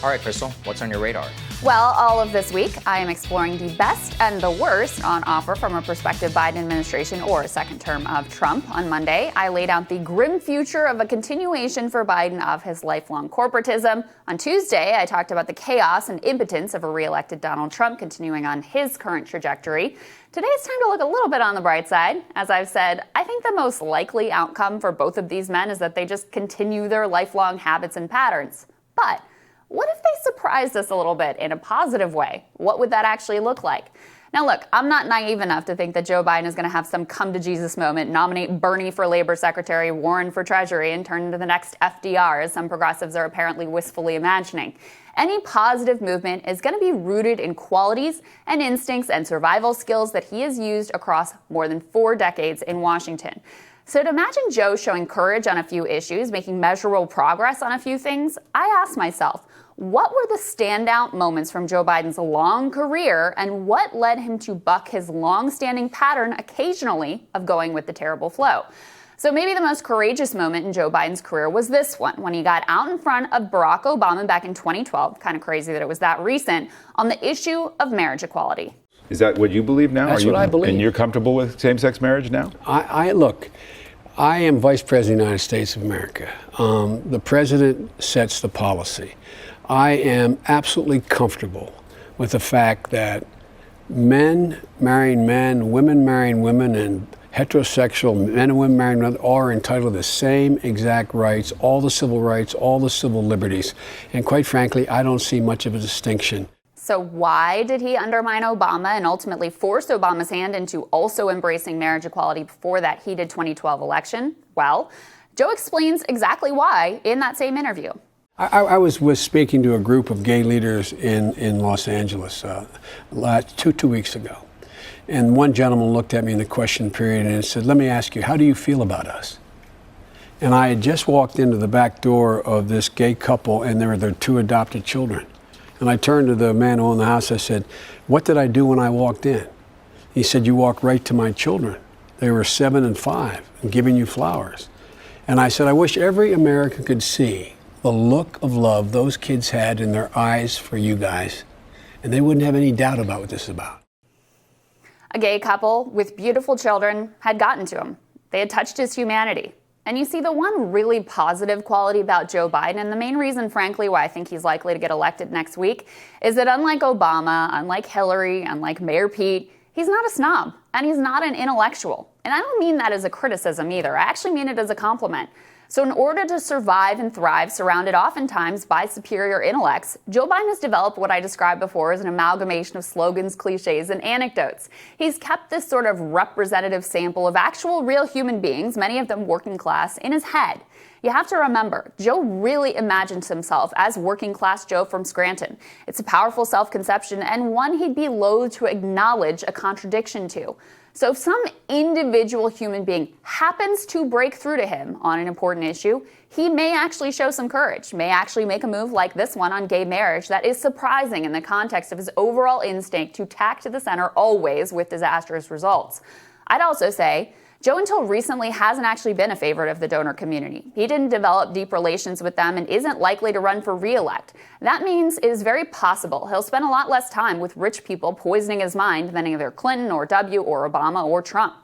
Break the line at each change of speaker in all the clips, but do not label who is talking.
All right, Krystal, what's on your radar?
Well, all of this week, I am exploring the best and the worst on offer from a prospective Biden administration or a second term of Trump. On Monday, I laid out the grim future of a continuation for Biden of his lifelong corporatism. On Tuesday, I talked about the chaos and impotence of a reelected Donald Trump continuing on his current trajectory. Today, it's time to look a little bit on the bright side. As I've said, I think the most likely outcome for both of these men is that they just continue their lifelong habits and patterns. But what if they surprised us a little bit in a positive way? What would that actually look like? Now, look, I'm not naive enough to think that Joe Biden is going to have some come-to-Jesus moment, nominate Bernie for labor secretary, Warren for treasury, and turn into the next FDR, as some progressives are apparently wistfully imagining. Any positive movement is going to be rooted in qualities and instincts and survival skills that he has used across more than 4 decades in Washington. So to imagine Joe showing courage on a few issues, making measurable progress on a few things, I asked myself, what were the standout moments from Joe Biden's long career, and what led him to buck his long-standing pattern occasionally of going with the terrible flow? So maybe the most courageous moment in Joe Biden's career was this one, when he got out in front of Barack Obama back in 2012, kind of crazy that it was that recent, on the issue of marriage equality.
Is that what you believe now?
That's what I believe.
And you're comfortable with same-sex marriage now?
Look, I am Vice President of the United States of America. The President sets the policy. I am absolutely comfortable with the fact that men marrying men, women marrying women, and heterosexual men and women marrying women are entitled to the same exact rights, all the civil rights, all the civil liberties. And quite frankly, I don't see much of a distinction.
So why did he undermine Obama and ultimately force Obama's hand into also embracing marriage equality before that heated 2012 election? Well, Joe explains exactly why in that same interview.
I was speaking to a group of gay leaders in Los Angeles 2 weeks ago. And one gentleman looked at me in the question period and said, "Let me ask you, how do you feel about us?" And I had just walked into the back door of this gay couple, and there were their 2 adopted children. And I turned to the man who owned the house. I said, "What did I do when I walked in?" He said, "You walked right to my children. They were 7 and 5 and giving you flowers." And I said, "I wish every American could see the look of love those kids had in their eyes for you guys, and they wouldn't have any doubt about what this is about."
A gay couple with beautiful children had gotten to him. They had touched his humanity. And you see, the one really positive quality about Joe Biden, and the main reason, frankly, why I think he's likely to get elected next week, is that unlike Obama, unlike Hillary, unlike Mayor Pete, he's not a snob, and he's not an intellectual. And I don't mean that as a criticism either. I actually mean it as a compliment. So in order to survive and thrive, surrounded oftentimes by superior intellects, Joe Biden has developed what I described before as an amalgamation of slogans, cliches, and anecdotes. He's kept this sort of representative sample of actual real human beings, many of them working class, in his head. You have to remember, Joe really imagines himself as working class Joe from Scranton. It's a powerful self-conception and one he'd be loath to acknowledge a contradiction to. So if some individual human being happens to break through to him on an important issue, he may actually show some courage, may actually make a move like this one on gay marriage that is surprising in the context of his overall instinct to tack to the center always with disastrous results. I'd also say Joe, until recently, hasn't actually been a favorite of the donor community. He didn't develop deep relations with them and isn't likely to run for re-elect. That means it is very possible he'll spend a lot less time with rich people poisoning his mind than either Clinton or W or Obama or Trump.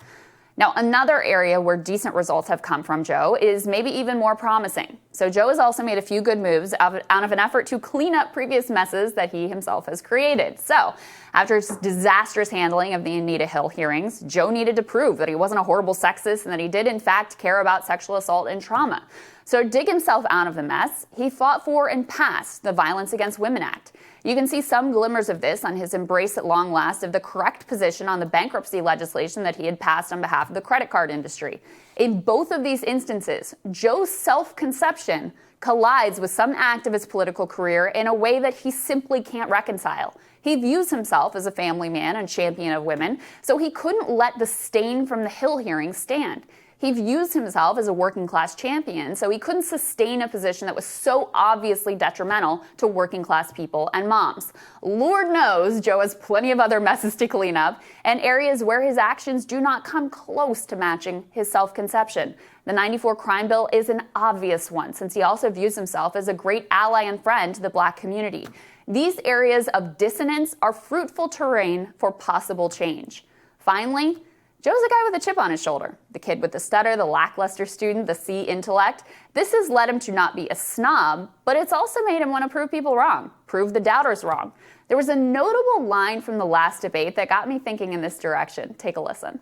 Now, another area where decent results have come from Joe is maybe even more promising. So Joe has also made a few good moves out of an effort to clean up previous messes that he himself has created. So after his disastrous handling of the Anita Hill hearings, Joe needed to prove that he wasn't a horrible sexist and that he did, in fact, care about sexual assault and trauma. So to dig himself out of the mess, he fought for and passed the Violence Against Women Act. You can see some glimmers of this on his embrace at long last of the correct position on the bankruptcy legislation that he had passed on behalf of the credit card industry. In both of these instances, Joe's self-conception collides with some act of his political career in a way that he simply can't reconcile. He views himself as a family man and champion of women, so he couldn't let the stain from the Hill hearing stand. He views himself as a working class champion, so he couldn't sustain a position that was so obviously detrimental to working class people and moms. Lord knows Joe has plenty of other messes to clean up and areas where his actions do not come close to matching his self-conception. The 94 crime bill is an obvious one, since he also views himself as a great ally and friend to the black community. These areas of dissonance are fruitful terrain for possible change. Finally, Joe's a guy with a chip on his shoulder. The kid with the stutter, the lackluster student, the C intellect. This has led him to not be a snob, but it's also made him want to prove people wrong, prove the doubters wrong. There was a notable line from the last debate that got me thinking in this direction. Take a listen.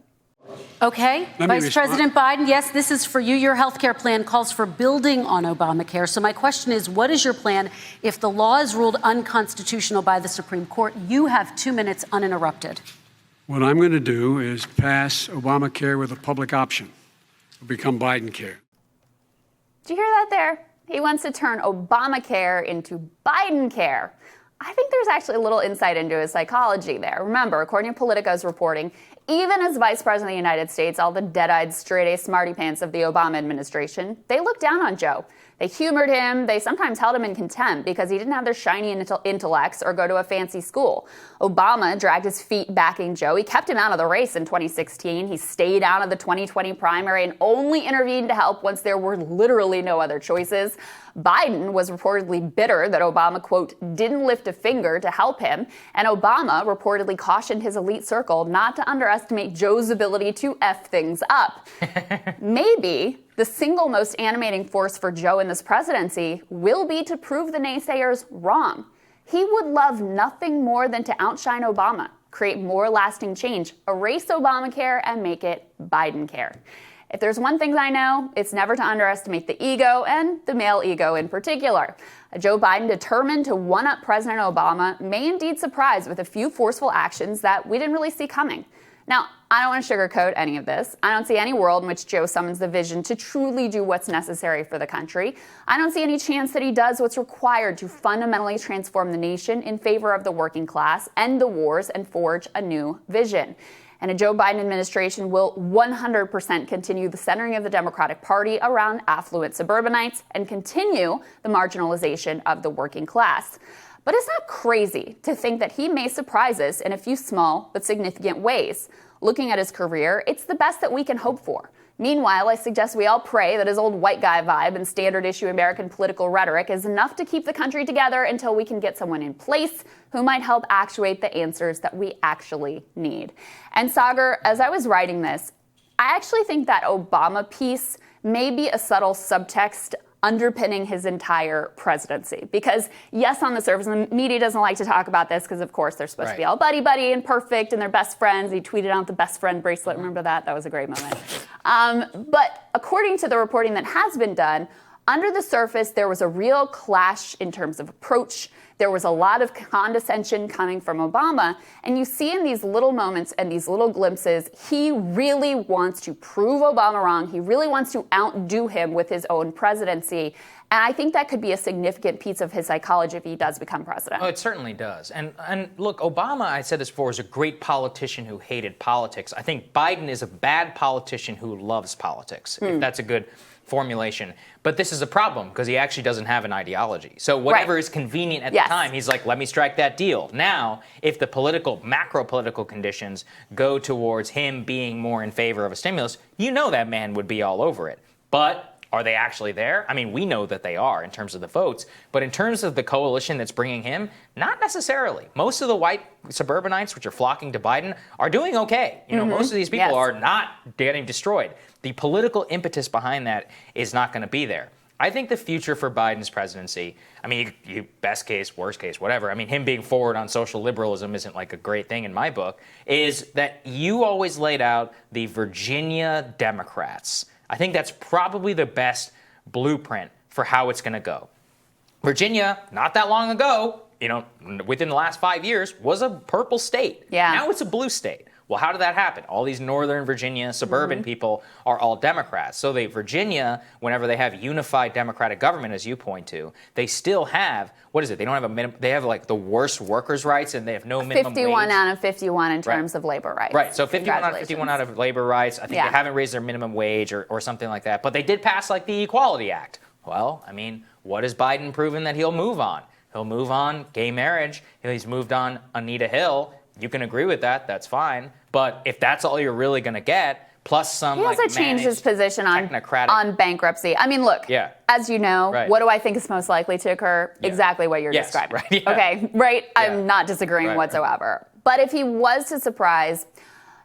Okay, Vice President Biden, yes, this is for you. Your health care plan calls for building on Obamacare. So my question is, what is your plan if the law is ruled unconstitutional by the Supreme Court? You have 2 minutes uninterrupted.
What I'm going to do is pass Obamacare with a public option. It'll become Biden care.
Did you hear that there? He wants to turn Obamacare into Biden care. I think there's actually a little insight into his psychology there. Remember, according to Politico's reporting, even as Vice President of the United States, all the dead-eyed, straight-A smarty pants of the Obama administration, they looked down on Joe. They humored him. They sometimes held him in contempt because he didn't have their shiny intellects or go to a fancy school. Obama dragged his feet backing Joe. He kept him out of the race in 2016. He stayed out of the 2020 primary and only intervened to help once there were literally no other choices. Biden was reportedly bitter that Obama, quote, didn't lift a finger to help him. And Obama reportedly cautioned his elite circle not to underestimate Joe's ability to F things up. Maybe the single most animating force for Joe in this presidency will be to prove the naysayers wrong. He would love nothing more than to outshine Obama, create more lasting change, erase Obamacare, and make it Biden care. If there's one thing I know, it's never to underestimate the ego, and the male ego in particular. Joe Biden, determined to one-up President Obama, may indeed surprise with a few forceful actions that we didn't really see coming. Now, I don't want to sugarcoat any of this. I don't see any world in which Joe summons the vision to truly do what's necessary for the country. I don't see any chance that he does what's required to fundamentally transform the nation in favor of the working class, end the wars, and forge a new vision. And a Joe Biden administration will 100% continue the centering of the Democratic Party around affluent suburbanites and continue the marginalization of the working class. But it's not crazy to think that he may surprise us in a few small but significant ways. Looking at his career, it's the best that we can hope for. Meanwhile, I suggest we all pray that his old white guy vibe and standard issue American political rhetoric is enough to keep the country together until we can get someone in place who might help actuate the answers that we actually need. And Sagar, as I was writing this, I actually think that Obama piece may be a subtle subtext underpinning his entire presidency. Because yes, on the surface, the media doesn't like to talk about this because, of course, they're supposed to be all buddy-buddy and perfect and they're best friends. He tweeted out the best friend bracelet. Remember that? That was a great moment. But according to the reporting that has been done, under the surface, there was a real clash in terms of approach. There was a lot of condescension coming from Obama. And you see in these little moments and these little glimpses, he really wants to prove Obama wrong. He really wants to outdo him with his own presidency. And I think that could be a significant piece of his psychology if he does become president.
Oh, it certainly does. And look, Obama, I said this before, is a great politician who hated politics. I think Biden is a bad politician who loves politics, if that's a good formulation. But this is a problem because he actually doesn't have an ideology. So whatever is convenient at the time, he's like, let me strike that deal. Now, if the macro political conditions go towards him being more in favor of a stimulus, you know that man would be all over it. But are they actually there? I mean, we know that they are in terms of the votes, but in terms of the coalition that's bringing him, not necessarily. Most of the white suburbanites, which are flocking to Biden, are doing okay. You know, most of these people are not getting destroyed. The political impetus behind that is not going to be there. I think the future for Biden's presidency, I mean, you best case, worst case, whatever. I mean, him being forward on social liberalism isn't like a great thing in my book, is that you always laid out the Virginia Democrats. I think that's probably the best blueprint for how it's going to go. Virginia, not that long ago, you know, within the last 5 years, was a purple state.
Yeah.
Now it's a blue state. Well, how did that happen? All these Northern Virginia suburban people are all Democrats. So Virginia, whenever they have unified Democratic government, as you point to, they still have, what is it? They don't have a minimum, they have like the worst workers' rights and they have no minimum
51
wage.
out of 51 in terms of labor rights.
Right, so 51 out of 51 out of labor rights. I think they haven't raised their minimum wage or something like that. But they did pass like the Equality Act. Well, I mean, what has Biden proven that he'll move on? He'll move on gay marriage. He's moved on Anita Hill. You can agree with that. That's fine. But if that's all you're really going to get, plus some
he also changed his position on bankruptcy. I mean, look, as you know, what do I think is most likely to occur? Exactly what you're describing.
Right,
Okay, right? I'm not disagreeing whatsoever. But if he was to surprise,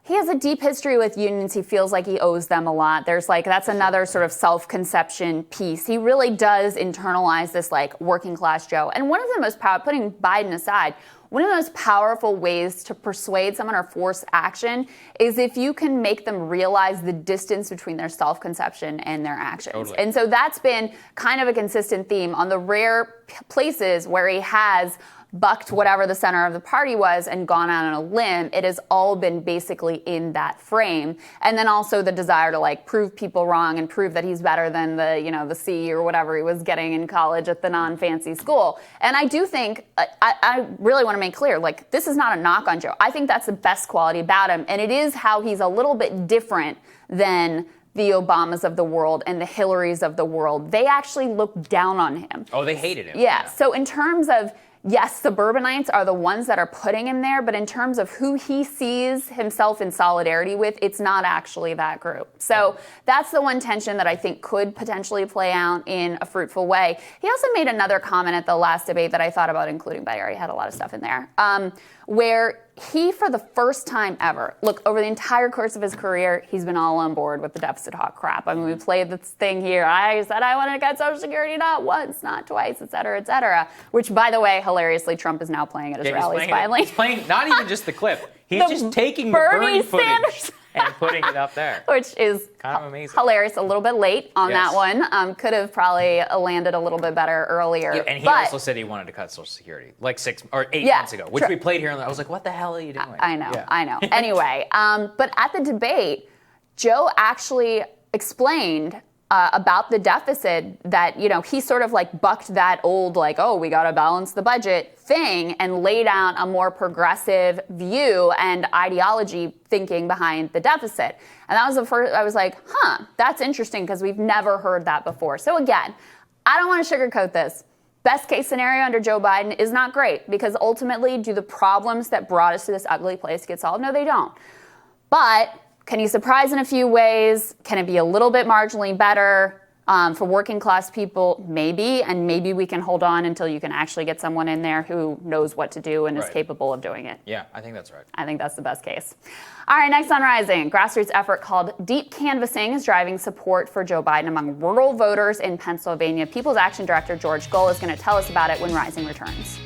he has a deep history with unions. He feels like he owes them a lot. There's that's another sort of self-conception piece. He really does internalize this working class Joe. And one of the most putting Biden aside, one of the most powerful ways to persuade someone or force action is if you can make them realize the distance between their self-conception and their actions.
Totally.
And so that's been kind of a consistent theme on the rare places where he has bucked whatever the center of the party was and gone out on a limb. It has all been basically in that frame. And then also the desire to prove people wrong and prove that he's better than the C or whatever he was getting in college at the non-fancy school. And I do think, I really want to make clear, this is not a knock on Joe. I think that's the best quality about him. And it is how he's a little bit different than the Obamas of the world and the Hillarys of the world. They actually looked down on him.
Oh, they hated him.
Yeah. So in terms of, yes, suburbanites are the ones that are putting him there, but in terms of who he sees himself in solidarity with, it's not actually that group. So that's the one tension that I think could potentially play out in a fruitful way. He also made another comment at the last debate that I thought about including, but I already had a lot of stuff in there, where he, for the first time ever, look, over the entire course of his career, he's been all on board with the deficit hawk crap. I mean, we played this thing here. I said I wanted to cut Social Security not once, not twice, et cetera, which, by the way, hilariously, Trump is now playing at his rallies finally.
He's playing not even just the clip. He's just taking the Bernie footage and putting it up there.
Which is
kind of amazing.
Hilarious. A little bit late on that one. Could have probably landed a little bit better earlier.
Yeah, and he also said he wanted to cut Social Security 6 or 8 months ago, which we played here. And I was like, what the hell are you doing?
I know. Anyway, but at the debate, Joe actually explained about the deficit that, he sort of bucked that old, oh, we got to balance the budget thing and laid out a more progressive view and ideology thinking behind the deficit. And that was the first, I was like, that's interesting because we've never heard that before. So again, I don't want to sugarcoat this. Best case scenario under Joe Biden is not great because ultimately, do the problems that brought us to this ugly place get solved? No, they don't. But can he surprise in a few ways? Can it be a little bit marginally better for working class people? Maybe, and maybe we can hold on until you can actually get someone in there who knows what to do and is capable of doing it.
Yeah, I think that's right.
I think that's the best case. All right, next on Rising, grassroots effort called Deep Canvassing is driving support for Joe Biden among rural voters in Pennsylvania. People's Action Director George Gull is going to tell us about it when Rising returns.